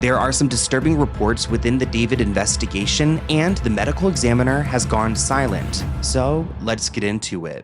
There are some disturbing reports within the David investigation, and the medical examiner has gone silent. So let's get into it.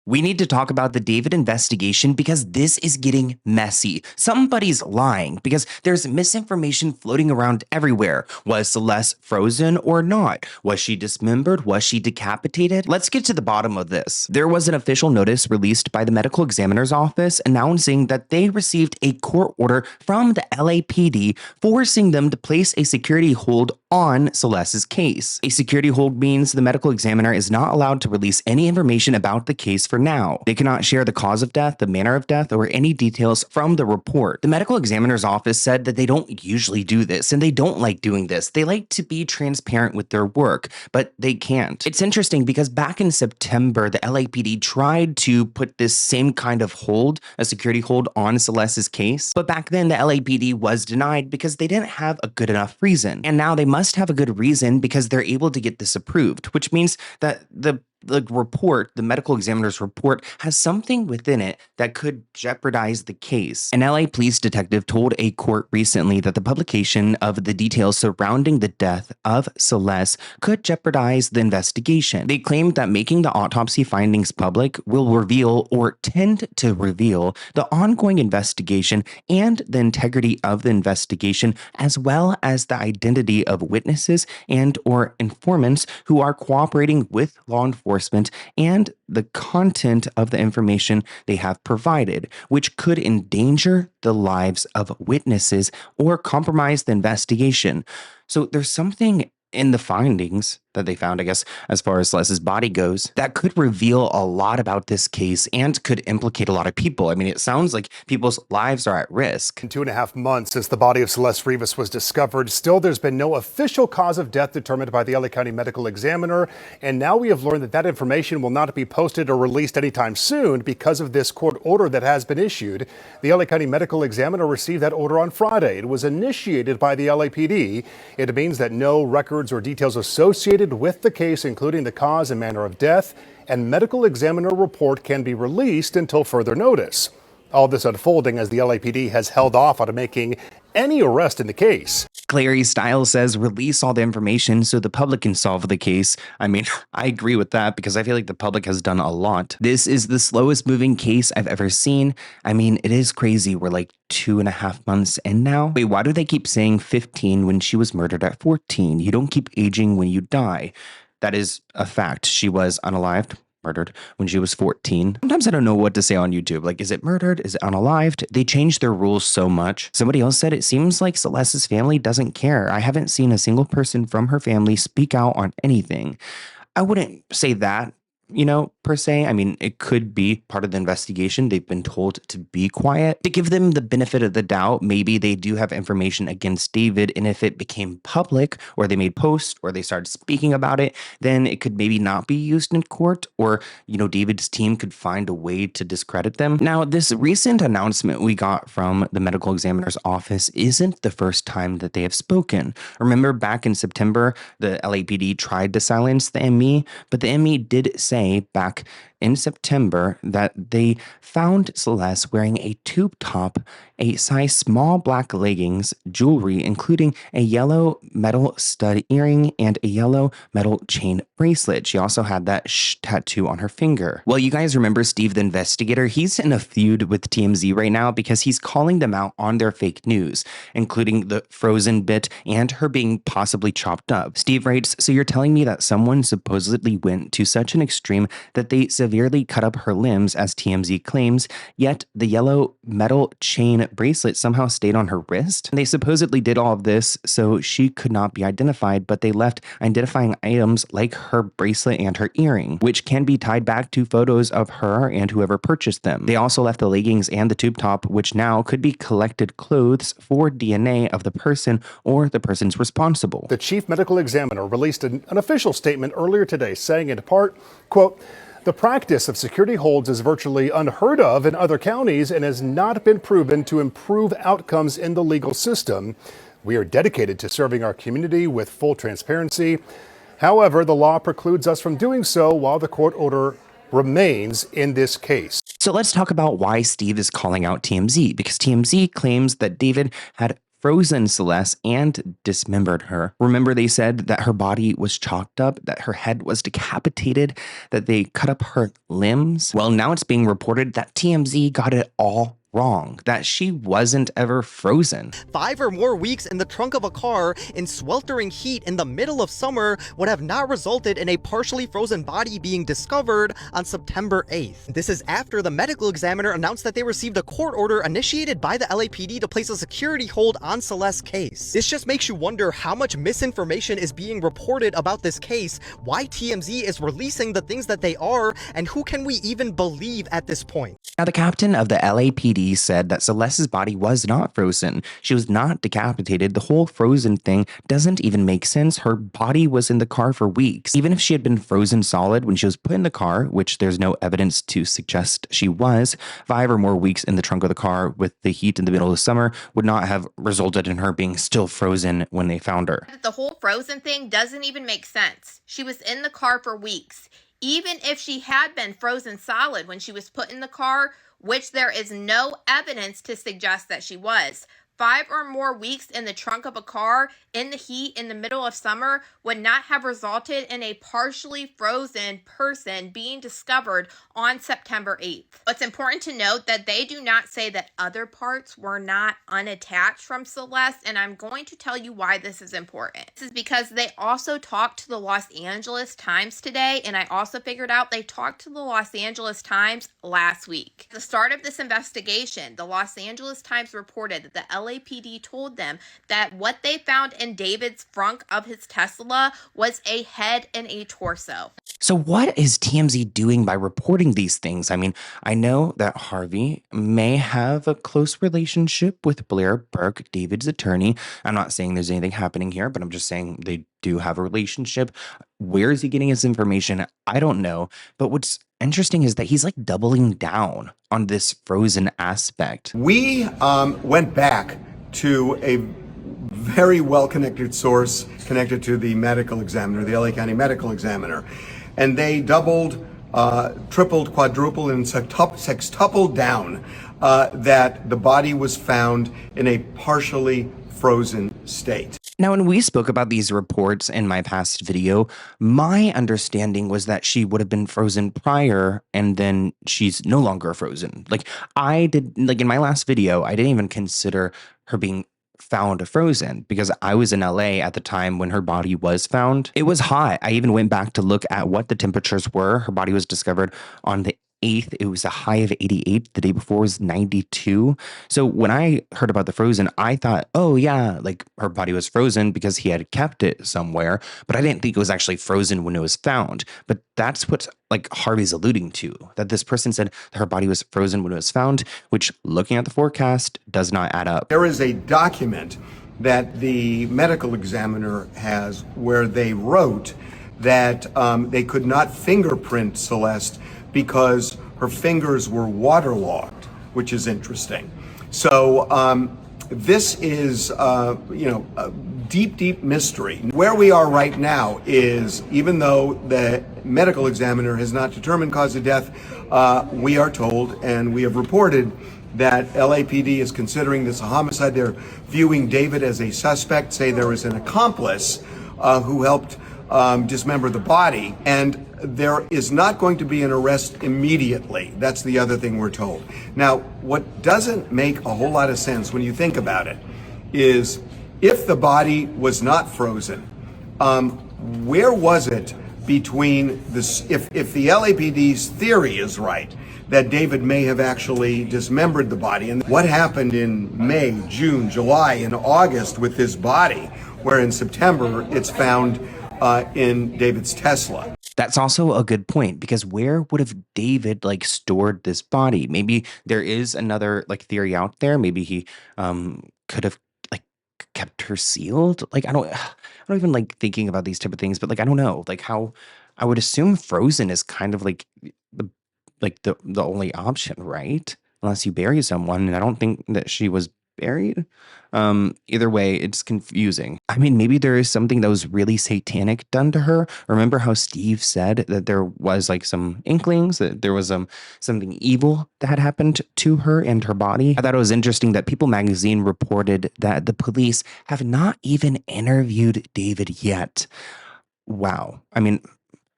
We need to talk about the David investigation because this is getting messy. Somebody's lying because there's misinformation floating around everywhere. Was Celeste frozen or not? Was she dismembered? Was she decapitated? Let's get to the bottom of this. There was an official notice released by the medical examiner's office announcing that they received a court order from the LAPD forcing them to place a security hold on Celeste's case. A security hold means the medical examiner is not allowed to release any information about the case for now. They cannot share the cause of death, the manner of death, or any details from the report. The medical examiner's office said that they don't usually do this, and they don't like doing this. They like to be transparent with their work, but they can't. It's interesting because back in September, the LAPD tried to put this same kind of hold, a security hold on Celeste's case, but back then the LAPD was denied because they didn't have a good enough reason. And now they must have a good reason because they're able to get this approved, which means that the report, the medical examiner's report, has something within it that could jeopardize the case. An LA police detective told a court recently that the publication of the details surrounding the death of Celeste could jeopardize the investigation. They claimed that making the autopsy findings public will reveal or tend to reveal the ongoing investigation and the integrity of the investigation, as well as the identity of witnesses and or informants who are cooperating with law enforcement and the content of the information they have provided, which could endanger the lives of witnesses or compromise the investigation. So there's something in the findings that they found, I guess, as far as Celeste's body goes, that could reveal a lot about this case and could implicate a lot of people. I mean, it sounds like people's lives are at risk. In 2.5 months since the body of Celeste Rivas was discovered, still there's been no official cause of death determined by the LA County Medical Examiner. And now we have learned that that information will not be posted or released anytime soon because of this court order that has been issued. The LA County Medical Examiner received that order on Friday. It was initiated by the LAPD. It means that no records or details associated with the case, including the cause and manner of death, and medical examiner report can be released until further notice. All this unfolding as the LAPD has held off on making any arrest in the case. Clary Stiles says release all the information so the public can solve the case. I mean, I agree with that because I feel like the public has done a lot. This is the slowest moving case I've ever seen. I mean, it is crazy. We're like 2.5 months in now. Wait, why do they keep saying 15 when she was murdered at 14? You don't keep aging when you die. That is a fact. She was unalived, murdered when she was 14. Sometimes I don't know what to say on YouTube. Like, is it murdered? Is it unalived? They changed their rules so much. Somebody else said it seems like Celeste's family doesn't care. I haven't seen a single person from her family speak out on anything. I wouldn't say that, per se. I mean, it could be part of the investigation. They've been told to be quiet. To give them the benefit of the doubt, maybe they do have information against David, and if it became public, or they made posts, or they started speaking about it, then it could maybe not be used in court, or, David's team could find a way to discredit them. Now, this recent announcement we got from the medical examiner's office isn't the first time that they have spoken. Remember back in September, the LAPD tried to silence the ME, but the ME did say back in September that they found Celeste wearing a tube top, a size small black leggings, jewelry, including a yellow metal stud earring and a yellow metal chain bracelet. She also had that tattoo on her finger. Well, you guys remember Steve the investigator? He's in a feud with TMZ right now because he's calling them out on their fake news, including the frozen bit and her being possibly chopped up. Steve writes, "So you're telling me that someone supposedly went to such an extreme that they severely cut up her limbs, as TMZ claims, yet the yellow metal chain bracelet somehow stayed on her wrist? They supposedly did all of this so she could not be identified, but they left identifying items like her bracelet and her earring, which can be tied back to photos of her and whoever purchased them. They also left the leggings and the tube top, which now could be collected clothes for DNA of the person or the persons responsible." The chief medical examiner released an official statement earlier today saying in part, quote, "The practice of security holds is virtually unheard of in other counties and has not been proven to improve outcomes in the legal system. We are dedicated to serving our community with full transparency. However, the law precludes us from doing so while the court order remains in this case." So let's talk about why Steve is calling out TMZ, because TMZ claims that David had frozen Celeste and dismembered her. Remember, they said that her body was chalked up, that her head was decapitated, that they cut up her limbs. Well, now it's being reported that TMZ got it all wrong, that she wasn't ever frozen. 5 or more weeks in the trunk of a car in sweltering heat in the middle of summer would have not resulted in a partially frozen body being discovered on September 8th. This is after the medical examiner announced that they received a court order initiated by the LAPD to place a security hold on Celeste's case. This just makes you wonder how much misinformation is being reported about this case, why TMZ is releasing the things that they are, and who can we even believe at this point. Now, the captain of the LAPD said that Celeste's body was not frozen. She was not decapitated. The whole frozen thing doesn't even make sense. Her body was in the car for weeks. Even if she had been frozen solid when she was put in the car, which there's no evidence to suggest she was, 5 or more weeks in the trunk of the car with the heat in the middle of summer would not have resulted in her being still frozen when they found her. The whole frozen thing doesn't even make sense. She was in the car for weeks. Even if she had been frozen solid when she was put in the car, which there is no evidence to suggest that she was, 5 or more weeks in the trunk of a car in the heat in the middle of summer would not have resulted in a partially frozen person being discovered on September 8th. It's important to note that they do not say that other parts were not unattached from Celeste, and I'm going to tell you why this is important. This is because they also talked to the Los Angeles Times today, and I also figured out they talked to the Los Angeles Times last week. At the start of this investigation, the Los Angeles Times reported that the LAPD told them that what they found in David's frunk of his Tesla was a head and a torso. So what is TMZ doing by reporting these things? I mean, I know that Harvey may have a close relationship with Blair Burke, David's attorney. I'm not saying there's anything happening here, but I'm just saying they do have a relationship. Where is he getting his information? I don't know. But what's interesting is that he's like doubling down on this frozen aspect. We went back to a very well-connected source connected to the medical examiner, the LA County medical examiner. And they doubled, tripled, quadrupled, and sextupled down that the body was found in a partially frozen state. Now, when we spoke about these reports in my past video, my understanding was that she would have been frozen prior and then she's no longer frozen. Like in my last video, I didn't even consider her being found frozen because I was in LA at the time when her body was found. It was hot. I even went back to look at what the temperatures were. Her body was discovered on the 8th. It was a high of 88. The day before was 92. So when I heard about the frozen, I thought, oh yeah, like her body was frozen because he had kept it somewhere, but I didn't think it was actually frozen when it was found. But that's what like Harvey's alluding to, that this person said that her body was frozen when it was found, which looking at the forecast does not add up. There is a document that the medical examiner has where they wrote that they could not fingerprint Celeste because her fingers were waterlogged, which is interesting. So this is, a deep, deep mystery. Where we are right now is, even though the medical examiner has not determined cause of death, we are told and we have reported that LAPD is considering this a homicide. They're viewing David as a suspect, say there is an accomplice who helped dismember the body, and there is not going to be an arrest immediately. That's the other thing we're told. Now, what doesn't make a whole lot of sense when you think about it is if the body was not frozen, where was it between this, if the LAPD's theory is right, that David may have actually dismembered the body, and what happened in May, June, July, and August with this body, where in September it's found in David's Tesla. That's also a good point, because where would have David like stored this body? Maybe there is another like theory out there. Maybe he could have like kept her sealed. Like I don't even like thinking about these type of things, but like I don't know, like how I would assume frozen is kind of like the only option, right? Unless you bury someone, and I don't think that she was buried. Either way, it's confusing. I mean, maybe there is something that was really satanic done to her. Remember how Steve said that there was like some inklings, that there was something evil that had happened to her and her body. I thought it was interesting that People magazine reported that the police have not even interviewed David yet. Wow. I mean,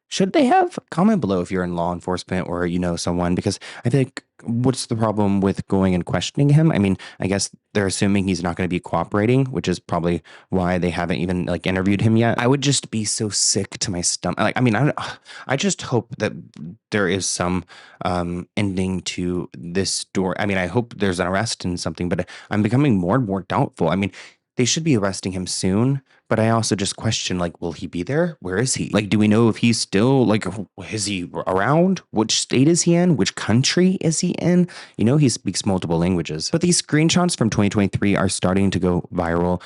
should they have? Comment below if you're in law enforcement or you know someone, because I think what's the problem with going and questioning him? I mean, I guess they're assuming he's not going to be cooperating, which is probably why they haven't even like interviewed him yet. I would just be so sick to my stomach. Like, I mean, I just hope that there is some ending to this story. I mean, I hope there's an arrest and something, but I'm becoming more and more doubtful. I mean, they should be arresting him soon, but I also just question, like, will he be there? Where is he? Like, do we know if he's still, like, is he around? Which state is he in? Which country is he in? You know, he speaks multiple languages. But these screenshots from 2023 are starting to go viral.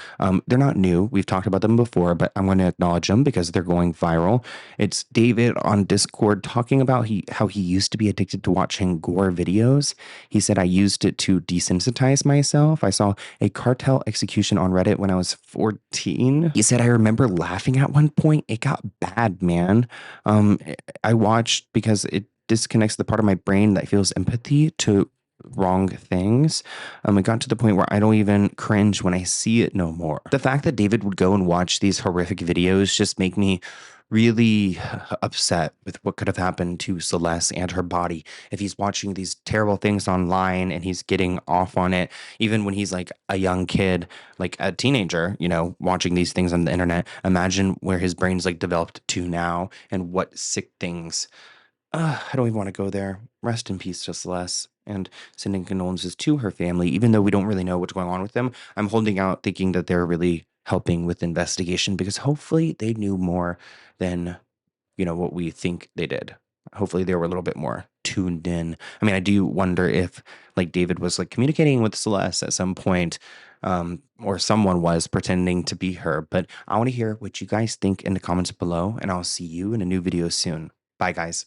They're not new. We've talked about them before, but I'm going to acknowledge them because they're going viral. It's David on Discord talking about how he used to be addicted to watching gore videos. He said, I used it to desensitize myself. I saw a cartel execution on Reddit when I was 14. He said, I remember laughing at one point. It got bad, man. I watched because it disconnects the part of my brain that feels empathy to wrong things. It got to the point where I don't even cringe when I see it no more. The fact that David would go and watch these horrific videos just make me really upset with what could have happened to Celeste and her body if he's watching these terrible things online and he's getting off on it, even when he's like a young kid, like a teenager, you know, watching these things on the internet. Imagine where his brain's like developed to now and what sick things. I don't even want to go there. Rest in peace to Celeste, and sending condolences to her family, even though we don't really know what's going on with them. I'm holding out thinking that they're really helping with the investigation because hopefully they knew more than, you know, what we think they did. Hopefully they were a little bit more tuned in. I mean, I do wonder if like David was like communicating with Celeste at some point, or someone was pretending to be her. But I want to hear what you guys think in the comments below, and I'll see you in a new video soon. Bye, guys.